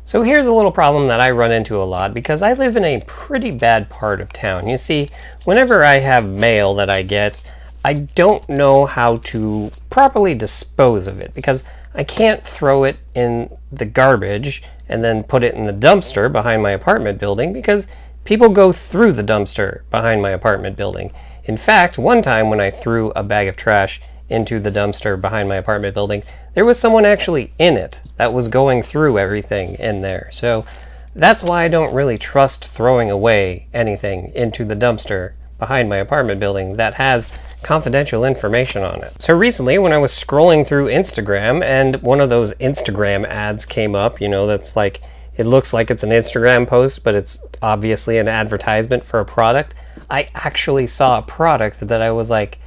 So here's a little problem that I run into a lot because I live in a pretty bad part of town. You see, whenever I have mail that I get, I don't know how to properly dispose of it because I can't throw it in the garbage and then put it in the dumpster behind my apartment building because people go through the dumpster behind my apartment building. In fact, one time when I threw a bag of trash into the dumpster behind my apartment building, there was someone actually in it that was going through everything in there. So that's why I don't really trust throwing away anything into the dumpster behind my apartment building that has confidential information on it. So recently when I was scrolling through Instagram and one of those Instagram ads came up, you know, that's like, it looks like it's an Instagram post, but it's obviously an advertisement for a product. I actually saw a product that I was like,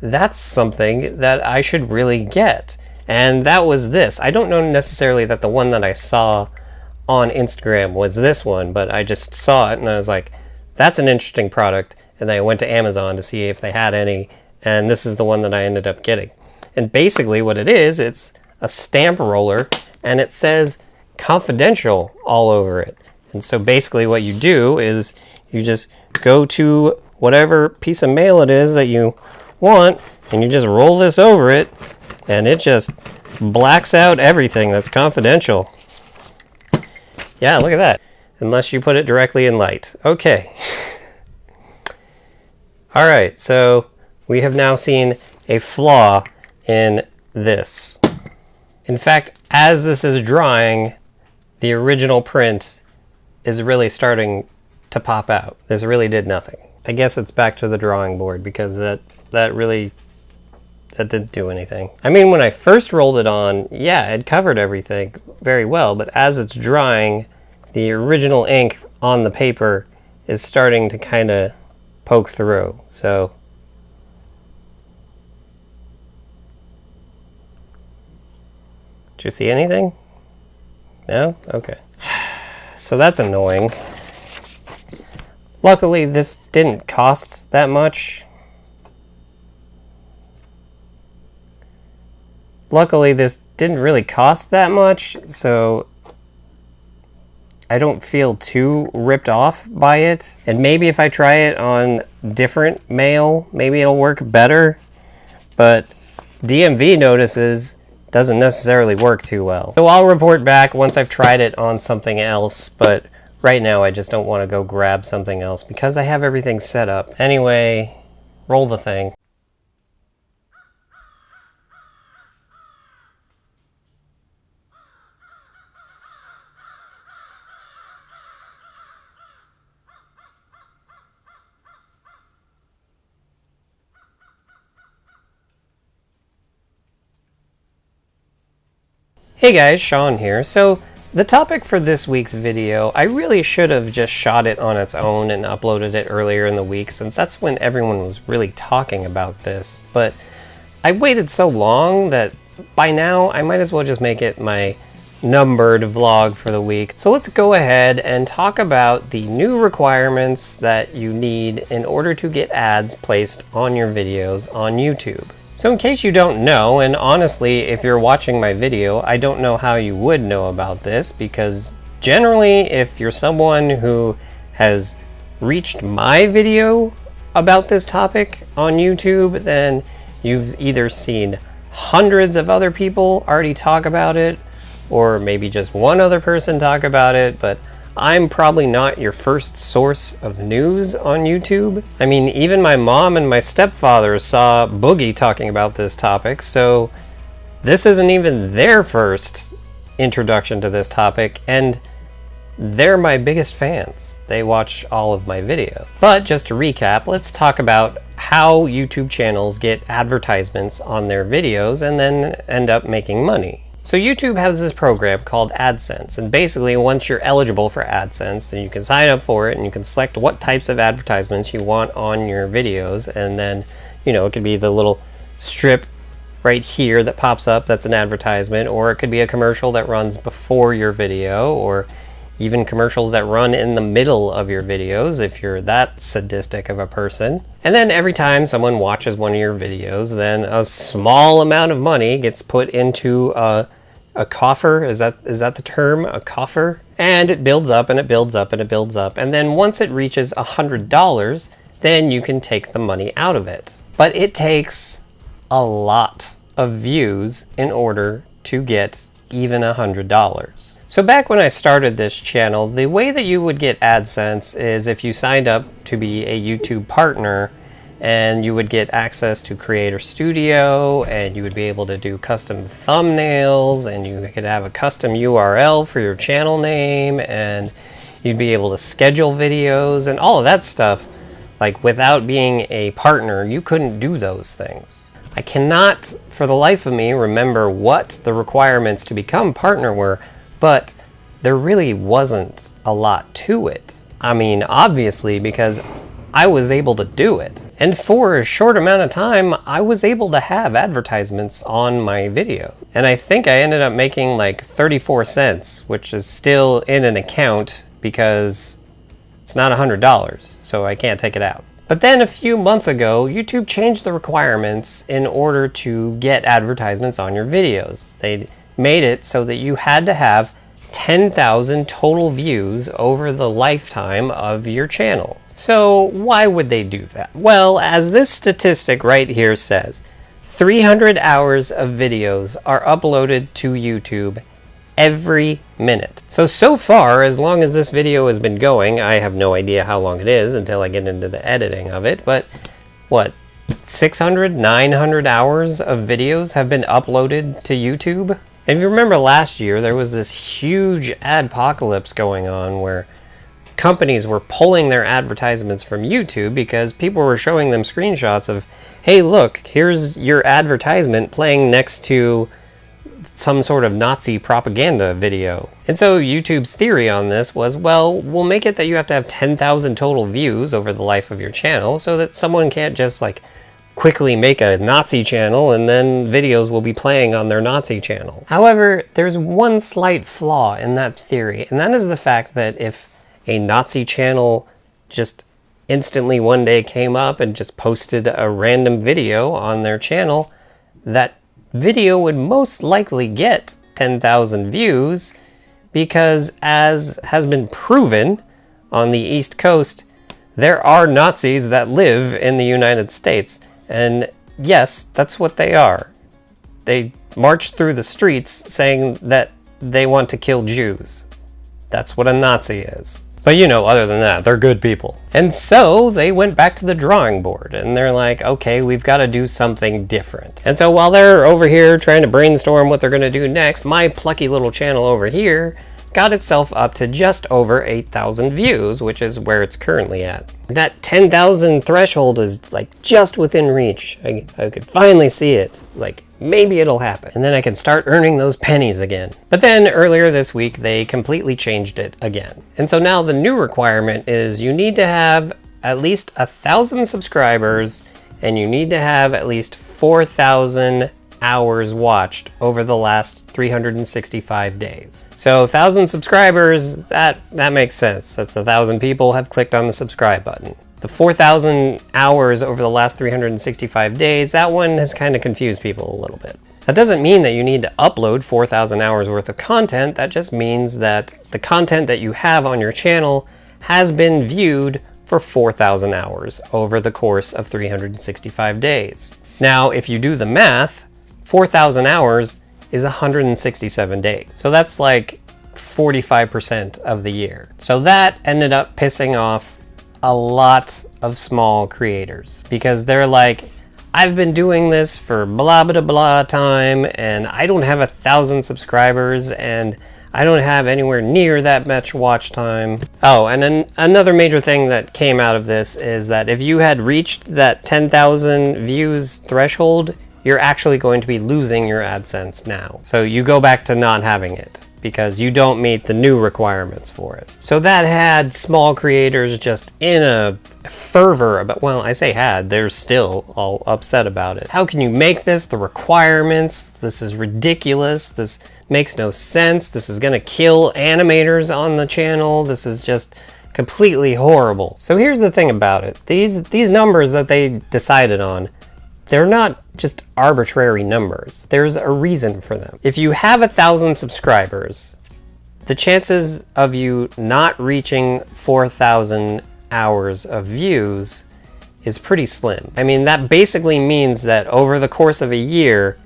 that's something that I should really get. And that was this. I don't know necessarily that the one that I saw on Instagram was this one, but I just saw it and I was like, that's an interesting product. And then I went to Amazon to see if they had any, and this is the one that I ended up getting. And basically what it is, it's a stamp roller and it says confidential all over it. And so basically what you do is you just go to whatever piece of mail it is that you want and you just roll this over it and it just blacks out everything that's confidential. Yeah, look at that. Unless you put it directly in light. Okay. All right, so we have now seen a flaw in this. In fact, as this is drying, the original print is really starting to pop out. This really did nothing. I guess it's back to the drawing board because that didn't do anything. I mean, when I first rolled it on, yeah, it covered everything very well, but as it's drying, the original ink on the paper is starting to kind of poke through. So did you see anything? No? Okay. So that's annoying. Luckily, this didn't cost that much. Luckily, this didn't really cost that much, so I don't feel too ripped off by it. And maybe if I try it on different mail, maybe it'll work better. But DMV notices doesn't necessarily work too well. So I'll report back once I've tried it on something else, but right now I just don't want to go grab something else because I have everything set up. Anyway, roll the thing. Hey guys, Sean here. So the topic for this week's video, I really should have just shot it on its own and uploaded it earlier in the week since that's when everyone was really talking about this. But I waited so long that by now I might as well just make it my numbered vlog for the week. So let's go ahead and talk about the new requirements that you need in order to get ads placed on your videos on YouTube. So in case you don't know, and honestly, if you're watching my video, I don't know how you would know about this because generally, if you're someone who has reached my video about this topic on YouTube, then you've either seen hundreds of other people already talk about it, or maybe just one other person talk about it, but I'm probably not your first source of news on YouTube. I mean, even my mom and my stepfather saw Boogie talking about this topic, so this isn't even their first introduction to this topic, and they're my biggest fans. They watch all of my videos. But just to recap, let's talk about how YouTube channels get advertisements on their videos and then end up making money. So YouTube has this program called AdSense, and basically once you're eligible for AdSense, then you can sign up for it and you can select what types of advertisements you want on your videos, and then, you know, it could be the little strip right here that pops up, that's an advertisement, or it could be a commercial that runs before your video, or even commercials that run in the middle of your videos if you're that sadistic of a person. And then every time someone watches one of your videos, then a small amount of money gets put into a a coffer. Is that the term? A coffer? And it builds up and it builds up and it builds up. And then once it reaches $100, then you can take the money out of it. But it takes a lot of views in order to get even $100. So back when I started this channel, the way that you would get AdSense is if you signed up to be a YouTube partner, and you would get access to Creator Studio, and you would be able to do custom thumbnails, and you could have a custom URL for your channel name, and you'd be able to schedule videos and all of that stuff. Like, without being a partner, you couldn't do those things. I cannot, for the life of me, remember what the requirements to become partner were, but there really wasn't a lot to it. I mean, obviously, because I was able to do it. And for a short amount of time, I was able to have advertisements on my video. And I think I ended up making like 34 cents, which is still in an account because it's not $100, so I can't take it out. But then a few months ago, YouTube changed the requirements in order to get advertisements on your videos. They made it so that you had to have 10,000 total views over the lifetime of your channel. So why would they do that? Well, as this statistic right here says, 300 hours of videos are uploaded to YouTube every minute. So far, as long as this video has been going, I have no idea how long it is until I get into the editing of it, but what, 600, 900 hours of videos have been uploaded to YouTube? And if you remember last year, there was this huge adpocalypse going on where companies were pulling their advertisements from YouTube because people were showing them screenshots of, hey, look, here's your advertisement playing next to some sort of Nazi propaganda video. And so YouTube's theory on this was, well, we'll make it that you have to have 10,000 total views over the life of your channel so that someone can't just like quickly make a Nazi channel and then videos will be playing on their Nazi channel. However, there's one slight flaw in that theory, and that is the fact that if a Nazi channel just instantly one day came up and just posted a random video on their channel, that video would most likely get 10,000 views because, as has been proven on the East Coast, there are Nazis that live in the United States. And yes, that's what they are. They march through the streets saying that they want to kill Jews. That's what a Nazi is. But you know, other than that, they're good people. And so they went back to the drawing board and they're like, okay, we've got to do something different. And so while they're over here trying to brainstorm what they're going to do next, my plucky little channel over here got itself up to just over 8,000 views, which is where it's currently at. That 10,000 threshold is like just within reach. I could finally see it. Like, maybe it'll happen. And then I can start earning those pennies again. But then earlier this week, they completely changed it again. And so now the new requirement is you need to have at least 1,000 subscribers and you need to have at least 4,000 hours watched over the last 365 days. So 1,000 subscribers, that makes sense. That's 1,000 people have clicked on the subscribe button. The 4,000 hours over the last 365 days, that one has kind of confused people a little bit. That doesn't mean that you need to upload 4,000 hours worth of content. That just means that the content that you have on your channel has been viewed for 4,000 hours over the course of 365 days. Now, if you do the math, 4,000 hours is 167 days. So that's like 45% of the year. So that ended up pissing off a lot of small creators because they're like, I've been doing this for blah, blah, blah time and I don't have 1,000 subscribers and I don't have anywhere near that much watch time. Oh, and then another major thing that came out of this is that if you had reached that 10,000 views threshold, you're actually going to be losing your AdSense now. So you go back to not having it because you don't meet the new requirements for it. So that had small creators just in a fervor about, well, I say had, they're still all upset about it. How can you make this? The requirements, this is ridiculous. This makes no sense. This is gonna kill animators on the channel. This is just completely horrible. So here's the thing about it. These numbers that they decided on, they're not just arbitrary numbers. There's a reason for them. If you have 1,000 subscribers, the chances of you not reaching 4,000 hours of views is pretty slim. I mean, that basically means that over the course of a year,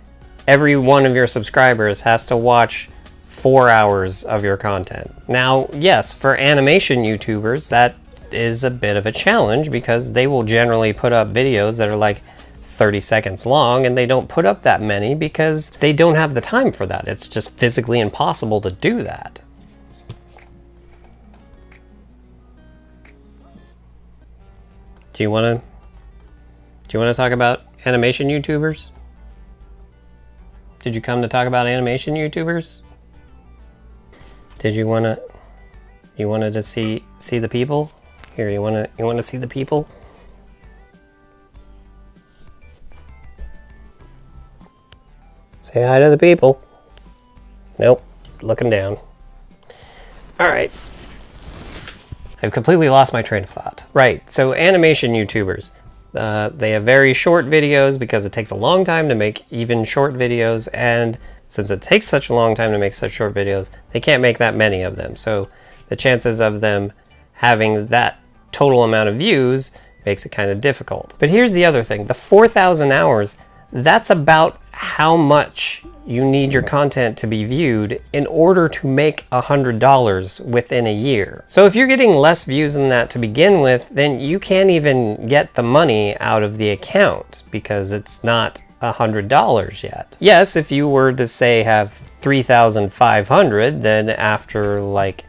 every one of your subscribers has to watch 4 hours of your content. Now, yes, for animation YouTubers, that is a bit of a challenge because they will generally put up videos that are like 30 seconds long, and they don't put up that many because they don't have the time for that. It's just physically impossible to do that. Do you want to talk about animation YouTubers? Did you come to talk about animation YouTubers? Did you wanted to see the people? Here, you want to see the people? Say hi to the people. Nope, looking down. All right. I've completely lost my train of thought. Right, so animation YouTubers. They have very short videos because it takes a long time to make even short videos, and since it takes such a long time to make such short videos, they can't make that many of them. So the chances of them having that total amount of views makes it kind of difficult. But here's the other thing. The 4,000 hours, that's about how much you need your content to be viewed in order to make $100 within a year. So if you're getting less views than that to begin with, then you can't even get the money out of the account because it's not $100 yet. Yes, if you were to say have 3,500, then after like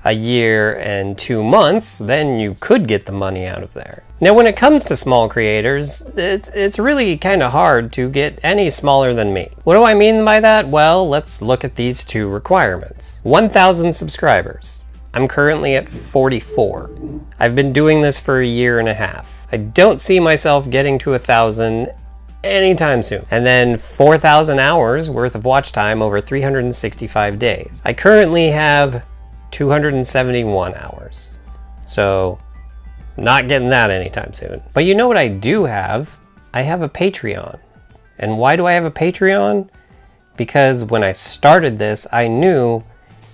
a year and 2 months, then you could get the money out of there. Now, when it comes to small creators, it's really kind of hard to get any smaller than me. What do I mean by that? Well, let's look at these two requirements. 1,000 subscribers. I'm currently at 44. I've been doing this for a year and a half. I don't see myself getting to 1,000 anytime soon. And then 4,000 hours worth of watch time over 365 days. I currently have 271 hours. So, not getting that anytime soon. But you know what I do have? I have a Patreon. And why do I have a Patreon? Because when I started this, I knew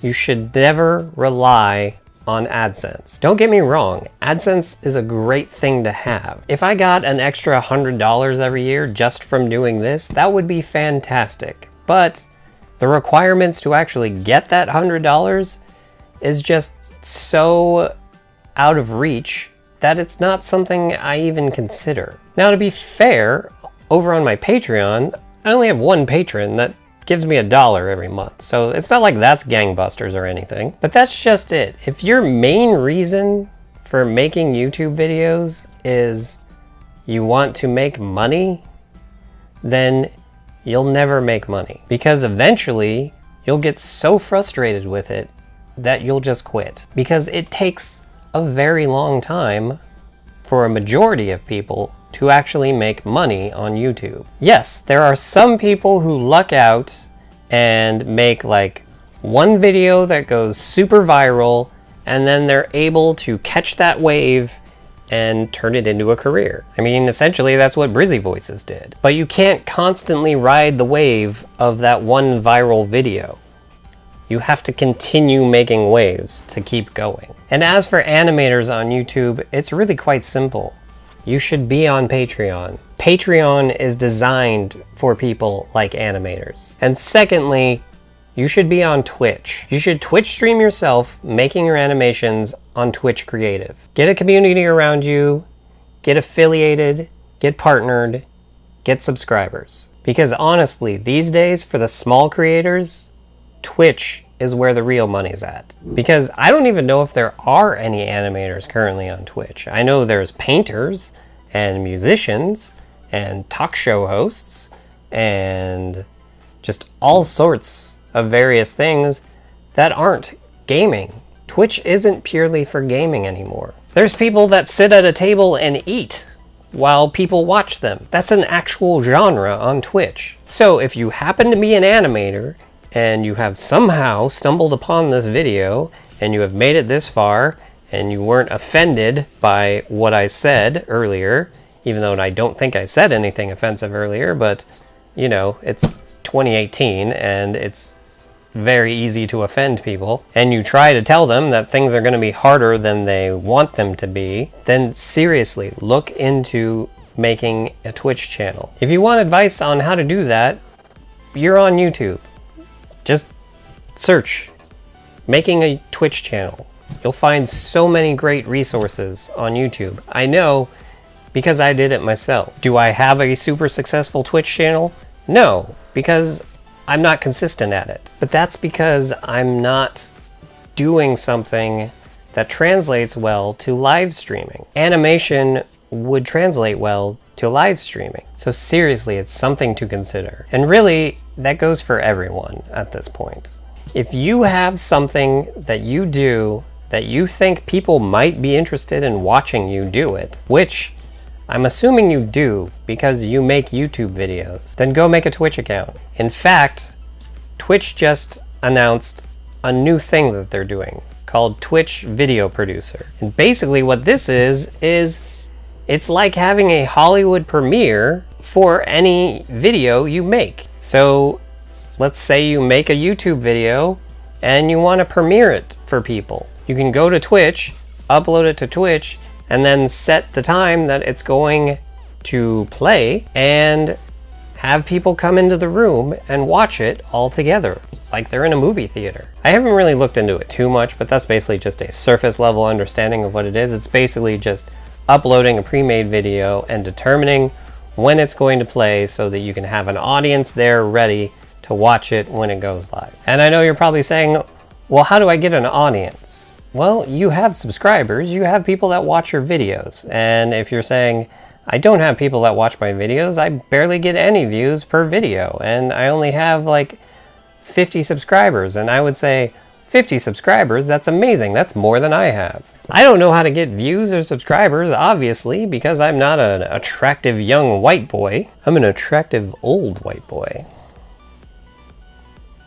you should never rely on AdSense. Don't get me wrong, AdSense is a great thing to have. If I got an extra $100 every year just from doing this, that would be fantastic. But the requirements to actually get that $100 is just so out of reach that it's not something I even consider. Now, to be fair, over on my Patreon, I only have one patron that gives me $1 every month. So it's not like that's gangbusters or anything, but that's just it. If your main reason for making YouTube videos is you want to make money, then you'll never make money because eventually you'll get so frustrated with it that you'll just quit, because it takes a very long time for a majority of people to actually make money on YouTube. Yes, there are some people who luck out and make like one video that goes super viral, and then they're able to catch that wave and turn it into a career. I mean, essentially that's what Brizzy Voices did. But you can't constantly ride the wave of that one viral video. You have to continue making waves to keep going. And as for animators on YouTube, it's really quite simple. You should be on Patreon. Patreon is designed for people like animators. And secondly, you should be on Twitch. You should Twitch stream yourself making your animations on Twitch Creative. Get a community around you, get affiliated, get partnered, get subscribers. Because honestly, these days for the small creators, Twitch is where the real money's at. Because I don't even know if there are any animators currently on Twitch. I know there's painters and musicians and talk show hosts and just all sorts of various things that aren't gaming. Twitch isn't purely for gaming anymore. There's people that sit at a table and eat while people watch them. That's an actual genre on Twitch. So if you happen to be an animator and you have somehow stumbled upon this video and you have made it this far and you weren't offended by what I said earlier, even though I don't think I said anything offensive earlier, but, you know, it's 2018 and it's very easy to offend people, and you try to tell them that things are going to be harder than they want them to be, then seriously, look into making a Twitch channel. If you want advice on how to do that, you're on YouTube. Just search making a Twitch channel. You'll find so many great resources on YouTube. I know because I did it myself. Do I have a super successful Twitch channel? No, because I'm not consistent at it. But that's because I'm not doing something that translates well to live streaming. Animation would translate well to live streaming. So seriously, it's something to consider. And really, that goes for everyone at this point. If you have something that you do that you think people might be interested in watching you do it, which I'm assuming you do because you make YouTube videos, then go make a Twitch account. In fact, Twitch just announced a new thing that they're doing called Twitch Video Producer. And basically what this is it's like having a Hollywood premiere for any video you make. So let's say you make a YouTube video and you want to premiere it for people. You can go to Twitch, upload it to Twitch, and then set the time that it's going to play and have people come into the room and watch it all together, like they're in a movie theater. I haven't really looked into it too much, but that's basically just a surface level understanding of what it is. It's basically just uploading a pre-made video and determining when it's going to play so that you can have an audience there ready to watch it when it goes live. And I know you're probably saying, well, how do I get an audience? Well, you have subscribers, you have people that watch your videos. And if you're saying, I don't have people that watch my videos, I barely get any views per video, and I only have like 50 subscribers, and I would say, 50 subscribers, that's amazing, that's more than I have. I don't know how to get views or subscribers, obviously, because I'm not an attractive young white boy. I'm an attractive old white boy.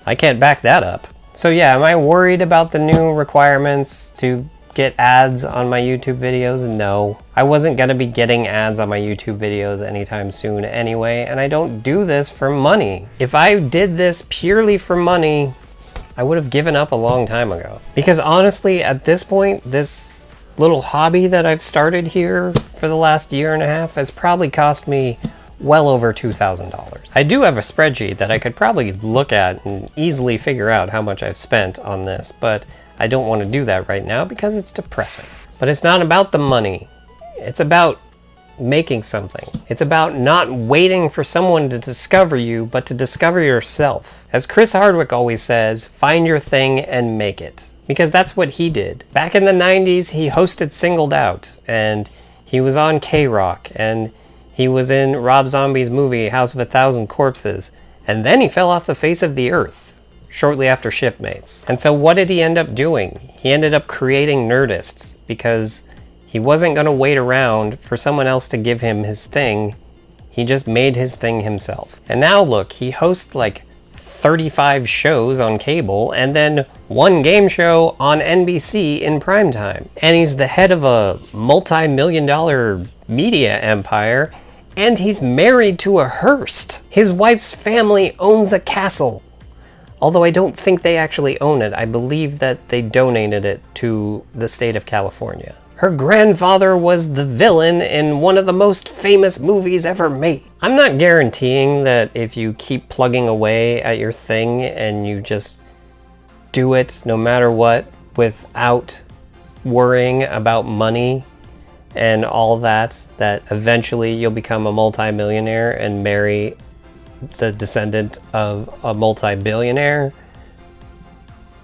I can't back that up. So yeah, am I worried about the new requirements to get ads on my YouTube videos? No. I wasn't going to be getting ads on my YouTube videos anytime soon anyway, and I don't do this for money. If I did this purely for money, I would have given up a long time ago. Because honestly, at this point, this little hobby that I've started here for the last year and a half has probably cost me well over $2,000. I do have a spreadsheet that I could probably look at and easily figure out how much I've spent on this, but I don't want to do that right now because it's depressing. But it's not about the money. It's about making something. It's about not waiting for someone to discover you, but to discover yourself. As Chris Hardwick always says, find your thing and make it. Because that's what he did. Back in the 90s, he hosted Singled Out, and he was on K-Rock, and he was in Rob Zombie's movie House of a Thousand Corpses, and then he fell off the face of the earth shortly after Shipmates. And so what did he end up doing? He ended up creating Nerdist because he wasn't going to wait around for someone else to give him his thing. He just made his thing himself. And now look, he hosts like 35 shows on cable and then one game show on NBC in primetime. And he's the head of a multi-million-dollar media empire, and he's married to a Hearst. His wife's family owns a castle. Although I don't think they actually own it. I believe that they donated it to the state of California. Her grandfather was the villain in one of the most famous movies ever made. I'm not guaranteeing that if you keep plugging away at your thing and you just do it no matter what without worrying about money and all that eventually you'll become a multi-millionaire and marry the descendant of a multi-billionaire.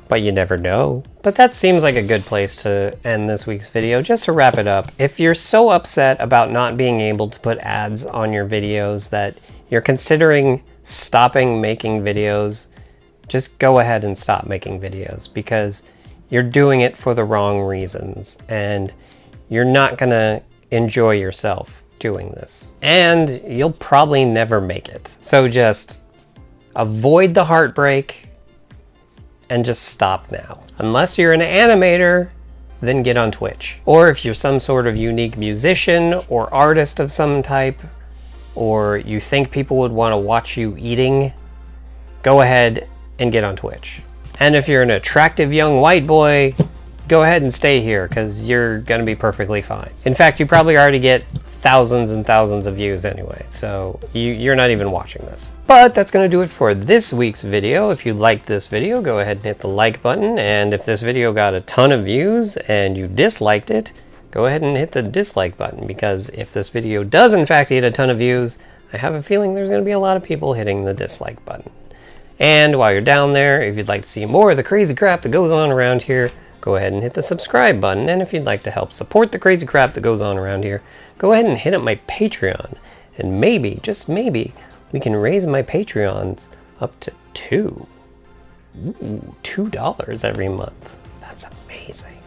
But you never know. But that seems like a good place to end this week's video. Just to wrap it up, if you're so upset about not being able to put ads on your videos that you're considering stopping making videos, just go ahead and stop making videos, because you're doing it for the wrong reasons and you're not gonna enjoy yourself doing this. And you'll probably never make it. So just avoid the heartbreak and just stop now. Unless you're an animator then get on Twitch. Or if you're some sort of unique musician or artist of some type, or you think people would want to watch you eating, go ahead and get on Twitch. And if you're an attractive young white boy, go ahead and stay here, because you're going to be perfectly fine. In fact, you probably already get thousands and thousands of views anyway, so you're not even watching this. But that's going to do it for this week's video. If you liked this video, go ahead and hit the like button, and if this video got a ton of views and you disliked it, go ahead and hit the dislike button, because if this video does in fact get a ton of views, I have a feeling there's going to be a lot of people hitting the dislike button. And while you're down there, if you'd like to see more of the crazy crap that goes on around here, go ahead and hit the subscribe button. And if you'd like to help support the crazy crap that goes on around here, go ahead and hit up my Patreon. And maybe, just maybe, we can raise my Patreons up to $2 every month. That's amazing.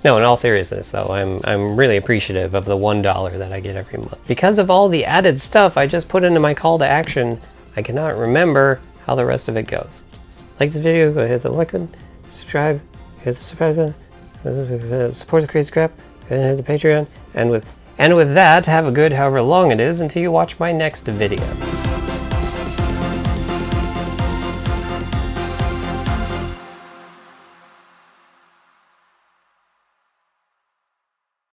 No, in all seriousness, though, I'm really appreciative of the $1 that I get every month. Because of all the added stuff I just put into my call to action, I cannot remember how the rest of it goes. Like this video, go ahead and hit the like button, subscribe, hit the subscribe button, support the crazy crap, and hit the Patreon. And with that, have a good however long it is until you watch my next video.